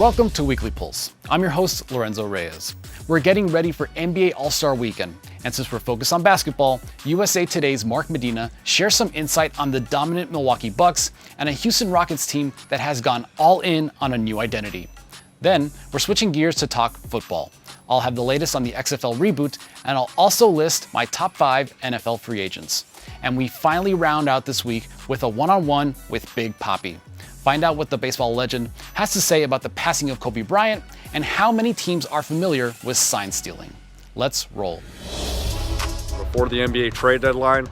Welcome to Weekly Pulse. I'm your host, Lorenzo Reyes. We're getting ready for NBA All-Star Weekend, and since we're focused on basketball, USA Today's Mark Medina shares some insight on the dominant Milwaukee Bucks and a Houston Rockets team that has gone all in on a new identity. Then, we're switching gears to talk football. I'll have the latest on the XFL reboot, and I'll also list my top 5 NFL free agents. And we finally round out this week with a one-on-one with Big Papi. Find out what the baseball legend has to say about the passing of Kobe Bryant and how many teams are familiar with sign stealing. Let's roll. Before the NBA trade deadline,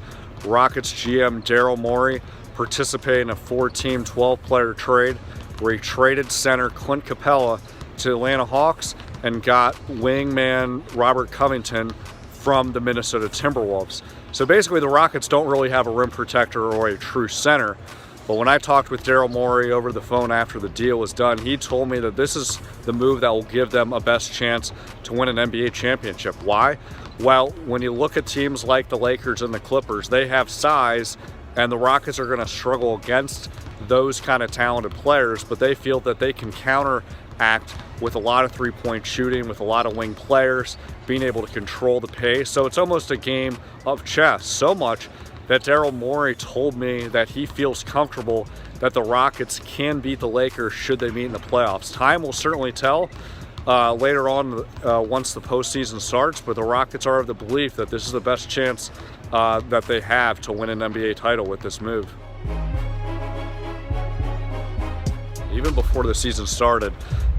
Rockets GM Daryl Morey participated in a 4-team, 12-player trade where he traded center Clint Capella to Atlanta Hawks and got wingman Robert Covington from the Minnesota Timberwolves. So basically the Rockets don't really have a rim protector or a true center. But when I talked with Daryl Morey over the phone after the deal was done, he told me that this is the move that will give them a best chance to win an NBA championship. Why? Well, when you look at teams like the Lakers and the Clippers, they have size, and the Rockets are going to struggle against those kind of talented players, but they feel that they can counteract with a lot of three-point shooting, with a lot of wing players, being able to control the pace. So it's almost a game of chess, so much that Daryl Morey told me that he feels comfortable that the Rockets can beat the Lakers should they meet in the playoffs. Time will certainly tell later on once the postseason starts, but the Rockets are of the belief that this is the best chance that they have to win an NBA title with this move. Even before the season started,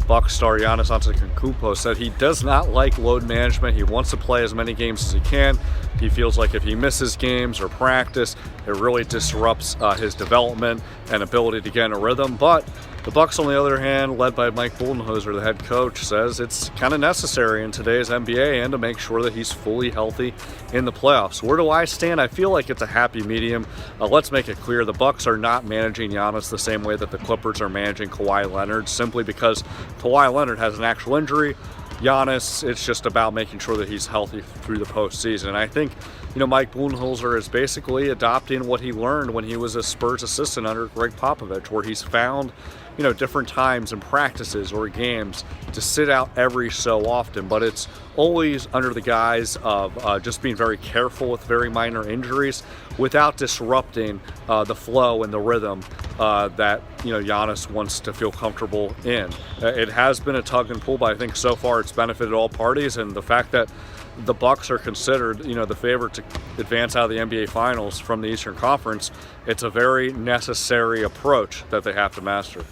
Bucks star Giannis Antetokounmpo said he does not like load management. He wants to play as many games as he can. He feels like if he misses games or practice, it really disrupts his development and ability to get in a rhythm. But the Bucks, on the other hand, led by Mike Budenholzer, the head coach, says it's kind of necessary in today's NBA and to make sure that he's fully healthy in the playoffs. Where do I stand? I feel like it's a happy medium. Let's make it clear, the Bucks are not managing Giannis the same way that the Clippers are managing Kawhi Leonard, simply because Kawhi Leonard has an actual injury. Giannis, it's just about making sure that he's healthy through the postseason. And I think, Mike Budenholzer is basically adopting what he learned when he was a Spurs assistant under Greg Popovich, where he's found, different times in practices or games to sit out every so often, but it's always under the guise of just being very careful with very minor injuries without disrupting the flow and the rhythm that Giannis wants to feel comfortable in. It has been a tug and pull, but I think so far it's benefited all parties, and the fact that the Bucks are considered, the favorite to advance out of the NBA Finals from the Eastern Conference, it's a very necessary approach that they have to master.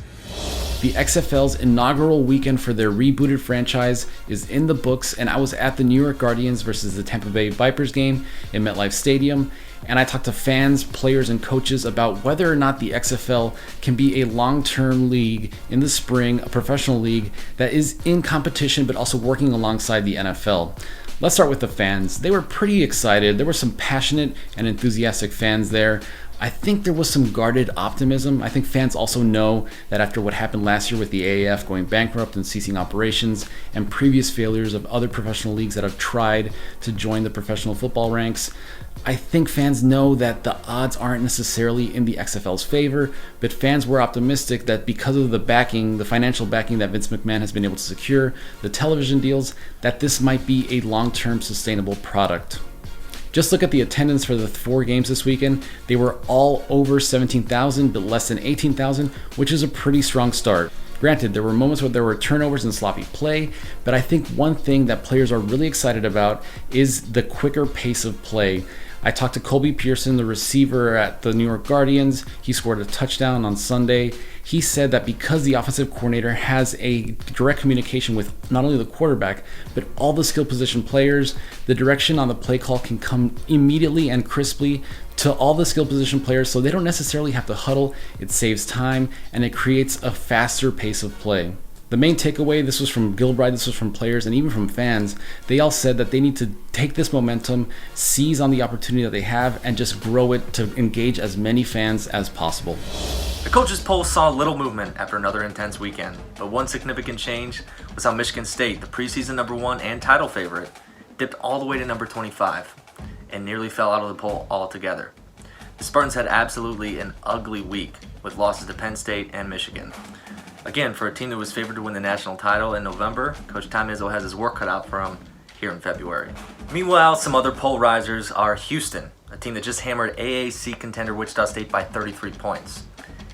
The XFL's inaugural weekend for their rebooted franchise is in the books, and I was at the New York Guardians versus the Tampa Bay Vipers game in MetLife Stadium, and I talked to fans, players, and coaches about whether or not the XFL can be a long-term league in the spring, a professional league that is in competition but also working alongside the NFL. Let's start with the fans. They were pretty excited. There were some passionate and enthusiastic fans there. I think there was some guarded optimism. I think fans also know that after what happened last year with the AAF going bankrupt and ceasing operations and previous failures of other professional leagues that have tried to join the professional football ranks, I think fans know that the odds aren't necessarily in the XFL's favor, but fans were optimistic that because of the backing, the financial backing that Vince McMahon has been able to secure, the television deals, that this might be a long-term sustainable product. Just look at the attendance for the 4 games this weekend. They were all over 17,000, but less than 18,000, which is a pretty strong start. Granted, there were moments where there were turnovers and sloppy play, but I think one thing that players are really excited about is the quicker pace of play. I talked to Colby Pearson, the receiver at the New York Guardians. He scored a touchdown on Sunday. He said that because the offensive coordinator has a direct communication with not only the quarterback, but all the skill position players, the direction on the play call can come immediately and crisply to all the skill position players, so they don't necessarily have to huddle. It saves time, and it creates a faster pace of play. The main takeaway, this was from Gilbride, this was from players, and even from fans, they all said that they need to take this momentum, seize on the opportunity that they have, and just grow it to engage as many fans as possible. The coaches' poll saw little movement after another intense weekend, but one significant change was how Michigan State, the preseason number 1 and title favorite, dipped all the way to number 25 and nearly fell out of the poll altogether. The Spartans had absolutely an ugly week with losses to Penn State and Michigan. Again, for a team that was favored to win the national title in November, Coach Tom Izzo has his work cut out for him here in February. Meanwhile, some other poll risers are Houston, a team that just hammered AAC contender Wichita State by 33 points.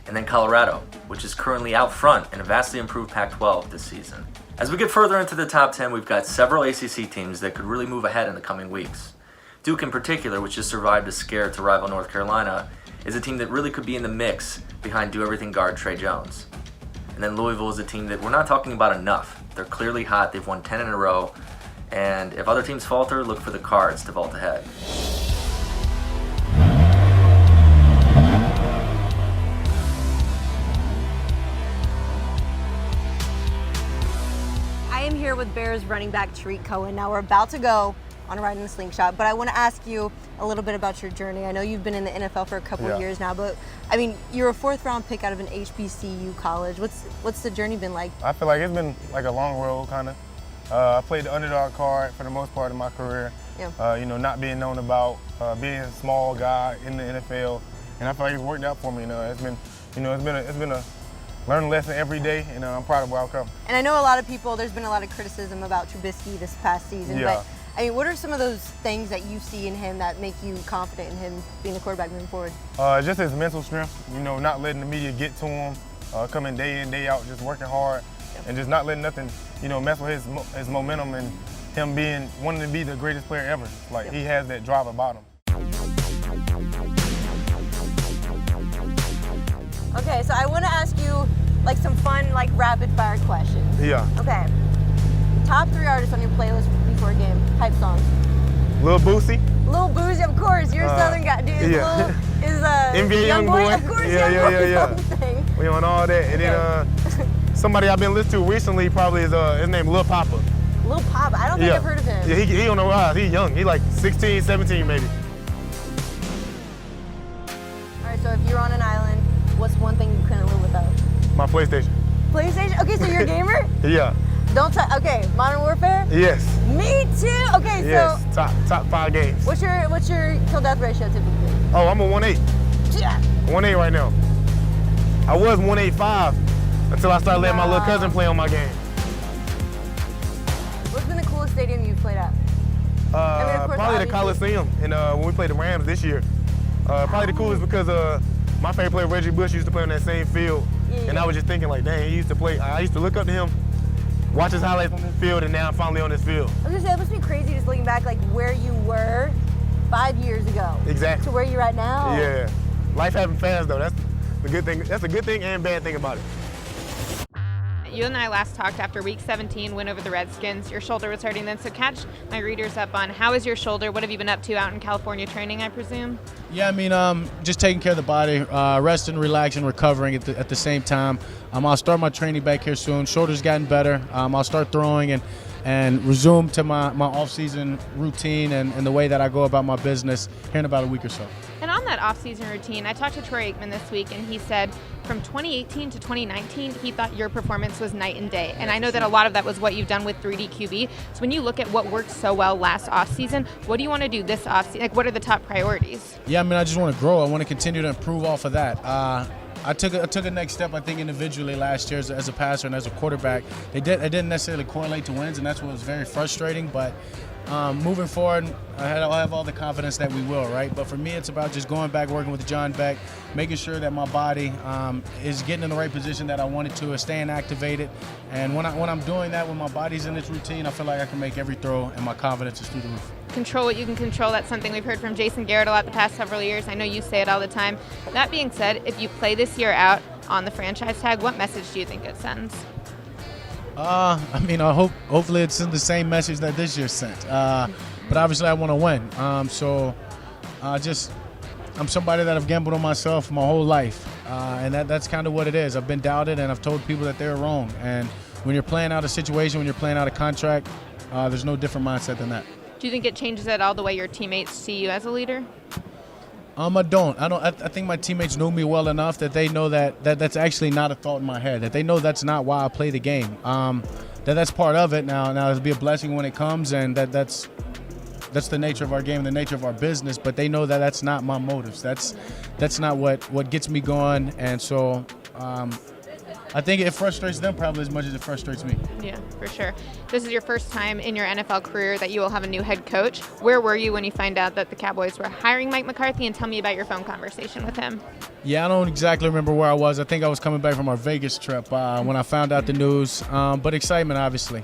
And then Colorado, which is currently out front in a vastly improved Pac-12 this season. As we get further into the top 10, we've got several ACC teams that could really move ahead in the coming weeks. Duke in particular, which just survived a scare to rival North Carolina, is a team that really could be in the mix behind do-everything guard Trey Jones. And then Louisville is a team that we're not talking about enough. They're clearly hot, they've won 10 in a row, and if other teams falter, look for the Cards to vault ahead. I am here with Bears running back Tariq Cohen. Now we're about to go on a ride in a slingshot, but I want to ask you a little bit about your journey. I know you've been in the NFL for a couple of years now, but I mean, you're a 4th round pick out of an HBCU college. What's the journey been like? I feel like it's been like a long road, kind of. I played the underdog card for the most part of my career. Yeah. Not being known about, being a small guy in the NFL, and I feel like it's worked out for me. It's been a learning lesson every day, and I'm proud of where I've come. And I know a lot of people, there's been a lot of criticism about Trubisky this past season, but I mean, what are some of those things that you see in him that make you confident in him being a quarterback moving forward? Just his mental strength, not letting the media get to him, coming day in, day out, just working hard, and just not letting nothing, mess with his momentum and him wanting to be the greatest player ever. Like, he has that drive about him. Okay, so I want to ask you like some fun, like rapid fire questions. Yeah. Okay. Top 3 artists on your playlist before a game. Hype songs. Lil Boosie. Lil Boosie, of course. You're a Southern guy, dude. Is NBA Young Boy. Of course, Yeah. We on all that, and then somebody I've been listening to recently probably is his name Lil Papa. Lil Papa. I don't think I've heard of him. Yeah, he on the rise. He young. He like 16, 17 maybe. All right. So if you're on an island, what's one thing you couldn't live without? My PlayStation. PlayStation? Okay, so you're a gamer? Yeah. Okay, Modern Warfare? Yes. Me too. Okay, yes. so top 5 games. What's your kill death ratio typically? Oh, I'm a 1.8. Yeah. 1.8 right now. I was 1.85 until I started letting my little cousin play on my game. What's been the coolest stadium you've played at? Probably the Coliseum, and when we played the Rams this year. Probably the coolest because my favorite player Reggie Bush used to play on that same field, and I was just thinking like, dang, he used to play. I used to look up to him, watch his highlights on this field, and now I'm finally on this field. I was gonna say, that must be crazy just looking back, like where you were 5 years ago. Exactly. To where you're at now. Yeah. Life having fans though, that's the good thing. That's a good thing and bad thing about it. You and I last talked after Week 17 win over the Redskins. Your shoulder was hurting then, so catch my readers up on how is your shoulder? What have you been up to out in California training, I presume? Yeah, I mean, just taking care of the body, resting, relaxing, recovering at the same time. I'll start my training back here soon. Shoulder's gotten better. I'll start throwing and resume to my off-season routine and the way that I go about my business here in about a week or so. And on that off-season routine, I talked to Troy Aikman this week, and he said from 2018 to 2019, he thought your performance was night and day. And I know that a lot of that was what you've done with 3D QB. So when you look at what worked so well last off-season, what do you want to do this off-season? Like, what are the top priorities? Yeah, I mean, I just want to grow. I want to continue to improve off of that. I took a next step, I think, individually last year as a passer and as a quarterback. It didn't necessarily correlate to wins, and that's what was very frustrating. But moving forward, I'll have all the confidence that we will, right? But for me, it's about just going back, working with John Beck, making sure that my body is getting in the right position that I want it to, is staying activated. And when I'm doing that, when my body's in its routine, I feel like I can make every throw, and my confidence is through the roof. Control what you can control. That's something we've heard from Jason Garrett a lot the past several years. I know you say it all the time. That being said, if you play this year out on the franchise tag, what message do you think it sends? I mean, hopefully it's in the same message that this year sent. But obviously I want to win. I'm somebody that I've gambled on myself my whole life. And that's kind of what it is. I've been doubted, and I've told people that they're wrong. And when you're playing out a situation, when you're playing out a contract, there's no different mindset than that. Do you think it changes at all the way your teammates see you as a leader? I don't. I think my teammates know me well enough that they know that's actually not a thought in my head. That they know that's not why I play the game. That's part of it. Now it'll be a blessing when it comes, and that's the nature of our game, the nature of our business. But they know that that's not my motives. That's not what gets me going. And so I think it frustrates them probably as much as it frustrates me. Yeah, for sure. This is your first time in your NFL career that you will have a new head coach. Where were you when you find out that the Cowboys were hiring Mike McCarthy? And tell me about your phone conversation with him. Yeah, I don't exactly remember where I was. I think I was coming back from our Vegas trip when I found out the news. But excitement, obviously.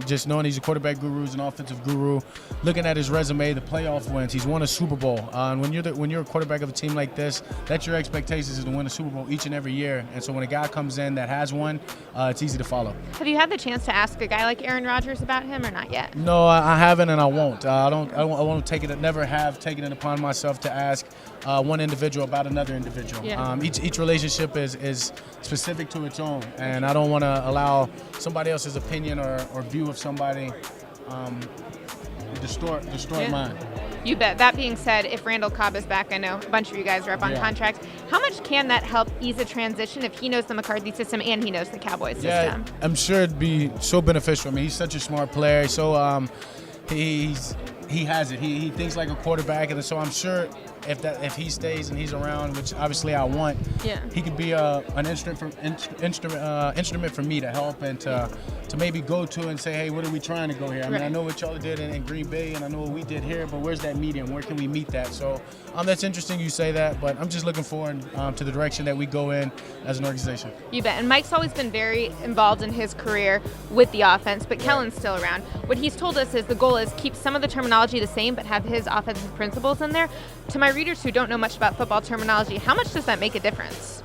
Just knowing he's a quarterback guru, he's an offensive guru. Looking at his resume, the playoff wins. He's won a Super Bowl. And when you're a quarterback of a team like this, that's your expectations is to win a Super Bowl each and every year. And so when a guy comes in that has one, it's easy to follow. Have you had the chance to ask a guy like Aaron Rodgers about him or not yet? No, I haven't, and I won't. I won't take it. Never have taken it upon myself to ask one individual about another individual. Yeah. Each relationship is specific to its own, and I don't want to allow somebody else's opinion or view of somebody distort mine. You bet. That being said, if Randall Cobb is back, I know a bunch of you guys are up on contract. How much can that help ease a transition if he knows the McCarthy system and he knows the Cowboys system? Yeah, I'm sure it'd be so beneficial. I mean, he's such a smart player. So he has it. He thinks like a quarterback, and so I'm sure if he stays and he's around, which obviously I want, he could be an instrument for me to help and to maybe go to and say, hey, what are we trying to go here? I mean, I know what y'all did in Green Bay, and I know what we did here, but where's that medium? Where can we meet that? So that's interesting you say that, but I'm just looking forward to the direction that we go in as an organization. You bet. And Mike's always been very involved in his career with the offense, but Kellen's still around. What he's told us is the goal is keep some of the terminology the same, but have his offensive principles in there. To my readers who don't know much about football terminology, how much does that make a difference?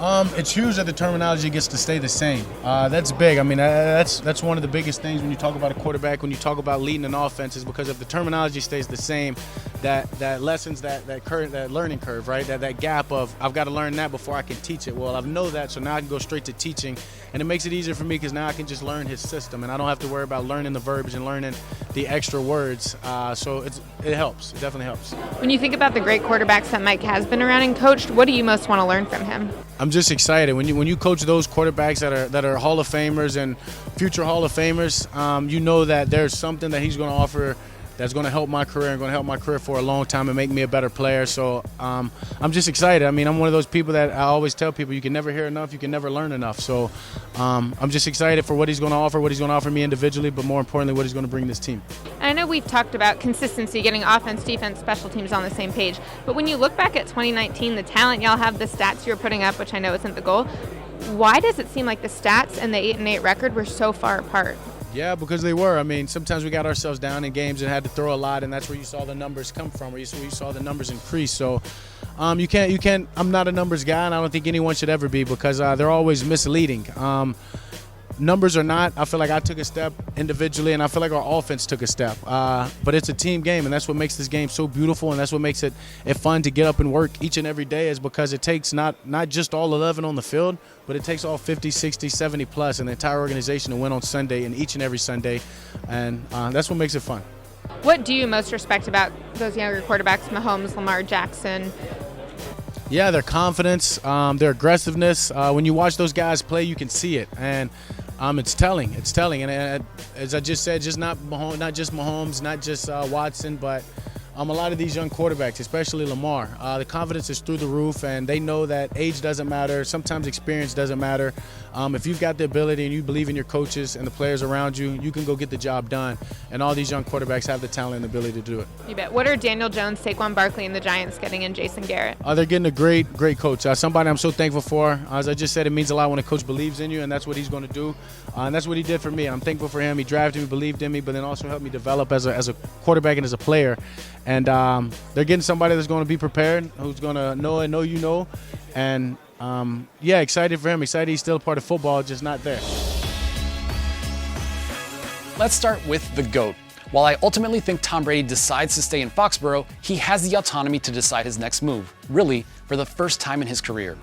It's huge that the terminology gets to stay the same. That's big. I mean, that's one of the biggest things when you talk about a quarterback, when you talk about leading an offense, is because if the terminology stays the same, that lessens that learning curve, right? That gap of I've got to learn that before I can teach it. Well, I know that, so now I can go straight to teaching, and it makes it easier for me because now I can just learn his system, and I don't have to worry about learning the verbiage and learning the extra words. So it helps. It definitely helps. When you think about the great quarterbacks that Mike has been around and coached, what do you most want to learn from him? I'm just excited when you coach those quarterbacks that are Hall of Famers and future Hall of Famers. You know that there's something that he's going to offer that's going to help my career and going to help my career for a long time and make me a better player. So I'm just excited. I mean, I'm one of those people that I always tell people you can never hear enough, you can never learn enough. So I'm just excited for what he's going to offer me individually, but more importantly, what he's going to bring this team. I know we've talked about consistency, getting offense, defense, special teams on the same page, but when you look back at 2019, the talent y'all have, the stats you're putting up, which I know isn't the goal, why does it seem like the stats and the 8-8 record were so far apart? Yeah, because they were. I mean, sometimes we got ourselves down in games and had to throw a lot, and that's where you saw the numbers come from, where you saw the numbers increase. So you can't. I'm not a numbers guy, and I don't think anyone should ever be because they're always misleading. Numbers or not, I feel like I took a step individually, and I feel like our offense took a step. But it's a team game, and that's what makes this game so beautiful, and that's what makes it fun to get up and work each and every day is because it takes not just all 11 on the field, but it takes all 50, 60, 70 plus and the entire organization to win on Sunday and each and every Sunday, and that's what makes it fun. What do you most respect about those younger quarterbacks, Mahomes, Lamar Jackson? Yeah, their confidence, their aggressiveness. When you watch those guys play, you can see it, and it's telling. It's telling, and as I just said, just not just Mahomes, not just Watson, but a lot of these young quarterbacks, especially Lamar. The confidence is through the roof, and they know that age doesn't matter. Sometimes experience doesn't matter. If you've got the ability and you believe in your coaches and the players around you, you can go get the job done. And all these young quarterbacks have the talent and the ability to do it. You bet. What are Daniel Jones, Saquon Barkley, and the Giants getting in Jason Garrett? They're getting a great coach. Somebody I'm so thankful for. As I just said, it means a lot when a coach believes in you, and that's what he's going to do. And that's what he did for me. I'm thankful for him. He drafted me, believed in me, but then also helped me develop as a quarterback and as a player. And they're getting somebody that's going to be prepared, who's going to know you know. And, excited for him. Excited he's still a part of football, just not there. Let's start with the GOAT. While I ultimately think Tom Brady decides to stay in Foxborough, he has the autonomy to decide his next move, really, for the first time in his career.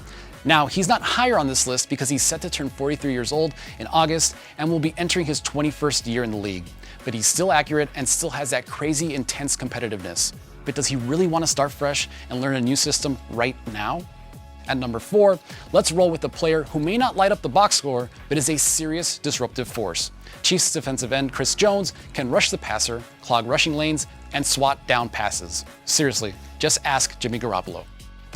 Now, he's not higher on this list because he's set to turn 43 years old in August and will be entering his 21st year in the league. But he's still accurate and still has that crazy, intense competitiveness. But does he really want to start fresh and learn a new system right now? At number 4, let's roll with a player who may not light up the box score, but is a serious disruptive force. Chiefs defensive end Chris Jones can rush the passer, clog rushing lanes, and swat down passes. Seriously, just ask Jimmy Garoppolo.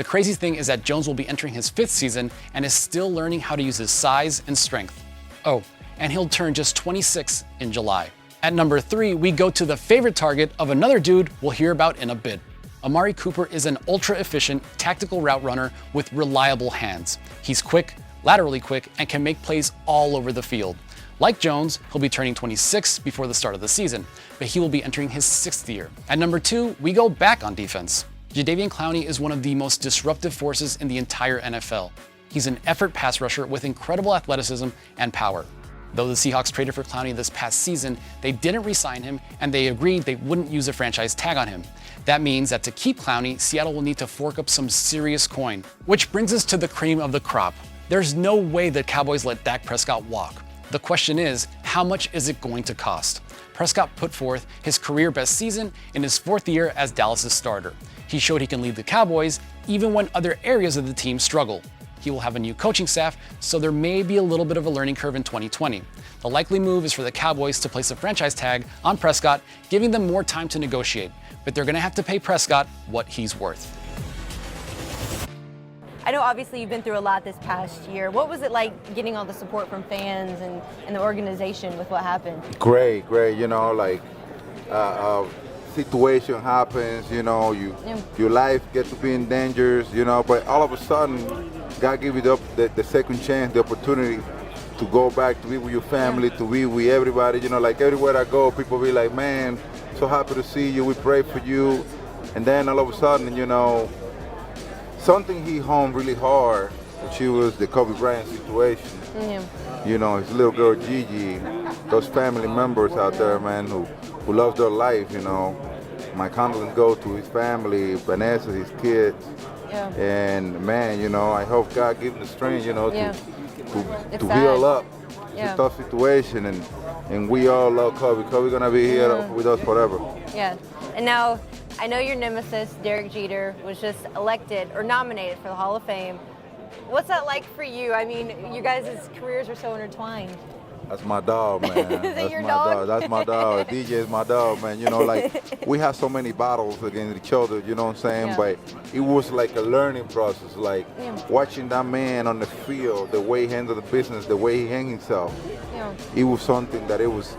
The crazy thing is that Jones will be entering his 5th season and is still learning how to use his size and strength. Oh, and he'll turn just 26 in July. At number 3, we go to the favorite target of another dude we'll hear about in a bit. AMARI Cooper is an ultra-efficient, tactical route runner with reliable hands. He's quick, laterally quick, and can make plays all over the field. Like Jones, he'll be turning 26 before the start of the season, but he will be entering his 6th year. At number 2, we go back on defense. Jadeveon Clowney is one of the most disruptive forces in the entire NFL. He's an effort pass rusher with incredible athleticism and power. Though the Seahawks traded for Clowney this past season, they didn't re-sign him, and they agreed they wouldn't use a franchise tag on him. That means that to keep Clowney, Seattle will need to fork up some serious coin. Which brings us to the cream of the crop. There's no way the Cowboys let Dak Prescott walk. The question is, how much is it going to cost? Prescott put forth his career best season in his 4th year as Dallas' starter. He showed he can lead the Cowboys even when other areas of the team struggle. He will have a new coaching staff, so there may be a little bit of a learning curve in 2020. The likely move is for the Cowboys to place a franchise tag on Prescott, giving them more time to negotiate. But they're going to have to pay Prescott what he's worth. I know obviously you've been through a lot this past year. What was it like getting all the support from fans and the organization with what happened? Great. You know, like situation happens, you know, your life gets to be in danger, you know, but all of a sudden, God give you the second chance, the opportunity to go back to be with your family, to be with everybody, you know, like everywhere I go, people be like, man, so happy to see you, we pray for you. And then all of a sudden, you know, something hit home really hard, which was the Kobe Bryant situation. You know, his little girl Gigi, those family members out there, man, who loves their life, you know. My condolences go to his family, Vanessa, his kids. And man, you know, I hope God gives him the strength, you know, to heal up. It's a tough situation, and we all love Kobe. Kobe's gonna be here with us forever. Yeah, and now I know your nemesis, Derek Jeter, was just elected or nominated for the Hall of Fame. What's that like for you? I mean, you guys' careers are so intertwined. That's my dog, man. That's your dog? That's my dog. DJ is my dog, man. You know, like, we had so many battles against each other, you know what I'm saying? But it was like a learning process, like watching that man on the field, the way he handled the business, the way he hung himself. It was something that it was,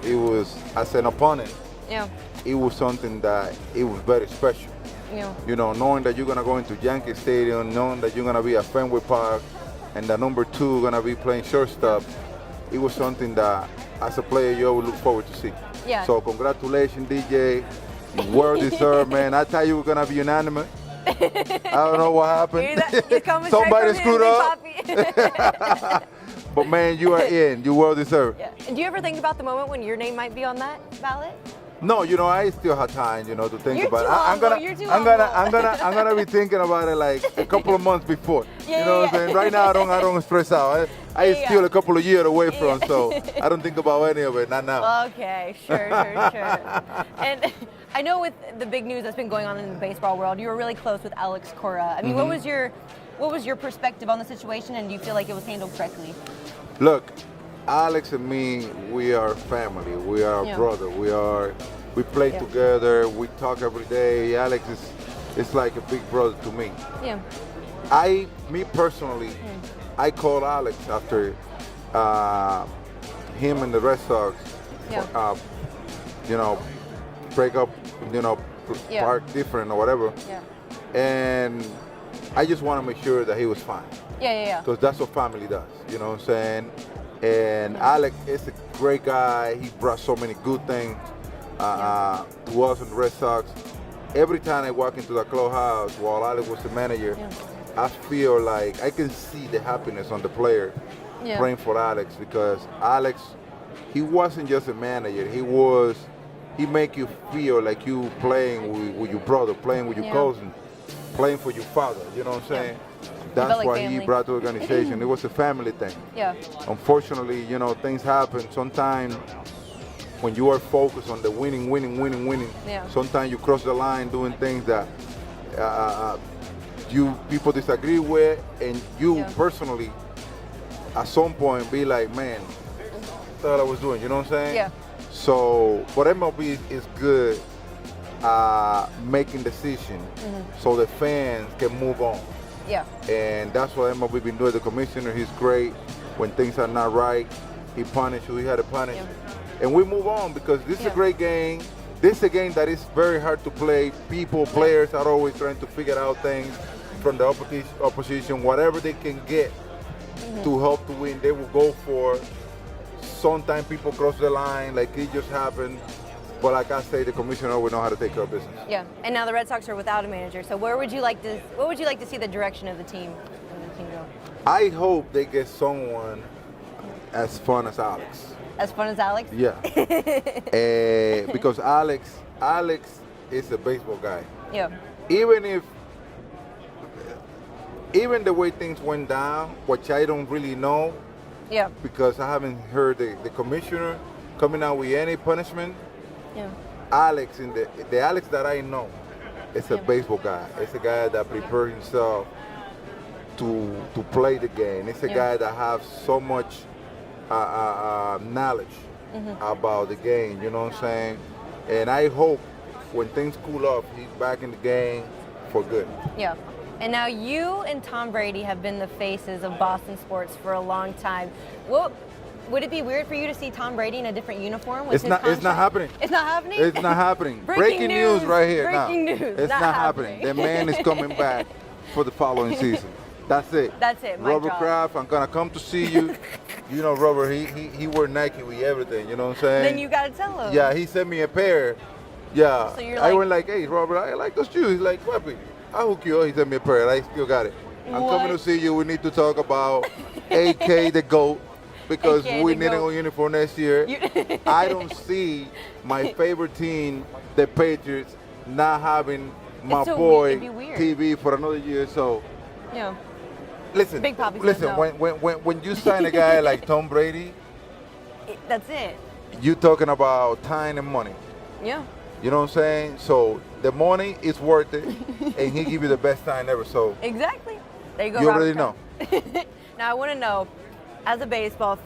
as an opponent, it was something that it was very special. You know, knowing that you're going to go into Yankee Stadium, knowing that you're going to be at Fenway Park, and the number 2 going to be playing shortstop, it was something that, as a player, you always look forward to see. So congratulations, DJ. Well deserved, man. I thought you were gonna be unanimous. I don't know what happened. Somebody screwed up. But man, you are in. You well deserved. And do you ever think about the moment when your name might be on that ballot? No, you know, I still have time, you know, to think about it. I'm gonna be thinking about it like a couple of months before. You know what I'm saying? Right now, I don't stress out. I still a couple of years away from, so I don't think about any of it. Not now. Okay, sure. And I know with the big news that's been going on in the baseball world, you were really close with Alex Cora. I mean, what was your perspective on the situation, and do you feel like it was handled correctly? Look, Alex and me, we are family. We are brother. We play together. We talk every day. Alex is like a big brother to me. Me personally, I called Alex after him and the Red Sox, you know, break up, you know, park different or whatever. And I just want to make sure that he was fine. Because that's what family does, you know what I'm saying? And Alex is a great guy. He brought so many good things to us and the Red Sox. Every time I walk into the clubhouse while Alex was the manager, I feel like I can see the happiness on the player praying for Alex, because Alex, he wasn't just a manager. He make you feel like you playing with your brother, playing with your cousin, playing for your father. You know what I'm saying? That's like why family. he brought the organization. It was a family thing. Unfortunately, you know, things happen. Sometimes when you are focused on the winning, sometimes you cross the line doing things that people disagree with, and you personally, at some point, be like, man, what the hell I was doing? You know what I'm saying? So, but MLB is good making decisions so the fans can move on. Yeah. And that's what MLB been doing. The commissioner, he's great. When things are not right, he punishes who he had to punish. Yeah. And we move on because this is a great game. This is a game that is very hard to play. Players are always trying to figure out things from the opposition, whatever they can get to help to win, they will go for. Sometimes people cross the line, like it just happened. But like I say, the commissioner always know how to take care of business. Yeah, and now the Red Sox are without a manager. So what would you like to see the direction of the team go? I hope they get someone as fun as Alex. As fun as Alex? Yeah. Because Alex is a baseball guy. Yeah. Even the way things went down, which I don't really know. Yeah. Because I haven't heard the commissioner coming out with any punishment. Yeah. Alex, the Alex that I know, is a baseball guy. It's a guy that prepared himself to play the game. It's a guy that has so much knowledge about the game, you know what I'm saying? And I hope when things cool off, he's back in the game for good. Yeah. And now you and Tom Brady have been the faces of Boston sports for a long time. Would it be weird for you to see Tom Brady in a different uniform? It's not happening. It's not happening? It's not happening. Breaking news right here now. Breaking news. It's not happening. The man is coming back for the following season. That's it. That's it. Robert Kraft, I'm gonna come to see you. You know, Robert, he wore Nike with everything. You know what I'm saying? Then you gotta tell him. Yeah, he sent me a pair. Yeah. So you're I went like, hey, Robert, I like those shoes. He's like, Papi, I'll hook you up. He sent me a pair. I still got it. I'm coming to see you. We need to talk about AK the GOAT because we need a uniform next year. I don't see my favorite team, the Patriots, not having my boy TV for another year. So, yeah. Listen, Big Papi listen. No. When you sign a guy like Tom Brady, that's it. You talking about time and money. Yeah. You know what I'm saying? So the money is worth it, and he give you the best time ever. So exactly. There you go. You already know. Now I want to know, as a baseball,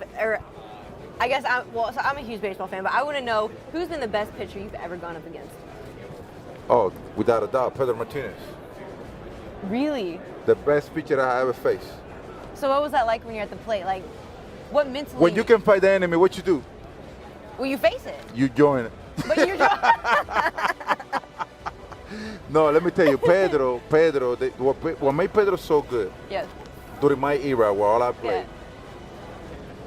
I guess I'm a huge baseball fan, but I want to know who's been the best pitcher you've ever gone up against. Oh, without a doubt, Pedro Martinez. Really? The best pitcher I ever faced. So what was that like when you're at the plate? Like, what mentally? When you can fight the enemy, what you do? Well, you face it. You join it. But you No, let me tell you, Pedro, what made Pedro so good during my era where all I played,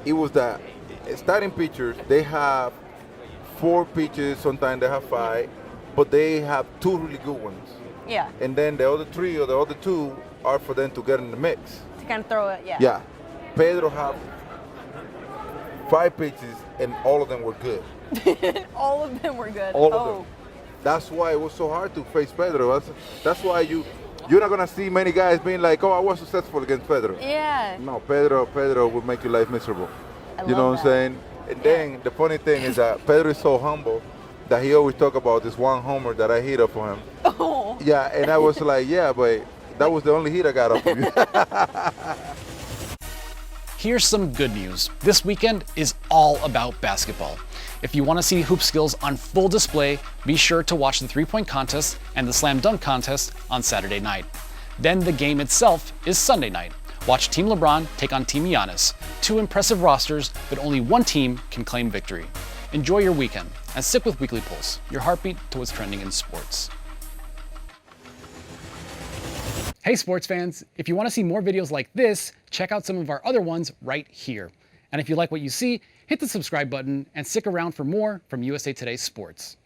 it was that starting pitchers, they have 4 pitches, sometimes they have 5, but they have 2 really good ones. Yeah. And then the other 3 or the other 2 are for them to get in the mix. To kind of throw it, Yeah. Pedro had 5 pitches and all of them were good. All of them were good. All of them. That's why it was so hard to face Pedro. That's why you're not gonna see many guys being like, "Oh, I was successful against Pedro." Yeah. No, Pedro will make your life miserable. You know what I'm saying? And then the funny thing is that Pedro is so humble that he always talk about this one homer that I hit up for him. Oh. Yeah, and I was like, yeah, but that was the only hit I got up for you. Here's some good news. This weekend is all about basketball. If you want to see hoop skills on full display, be sure to watch the 3-point contest and the slam dunk contest on Saturday night. Then the game itself is Sunday night. Watch Team LeBron take on Team Giannis. 2 impressive rosters, but only one team can claim victory. Enjoy your weekend and stick with Weekly Pulse, your heartbeat to what's trending in sports. Hey sports fans, if you want to see more videos like this, check out some of our other ones right here. And if you like what you see, hit the subscribe button and stick around for more from USA Today Sports.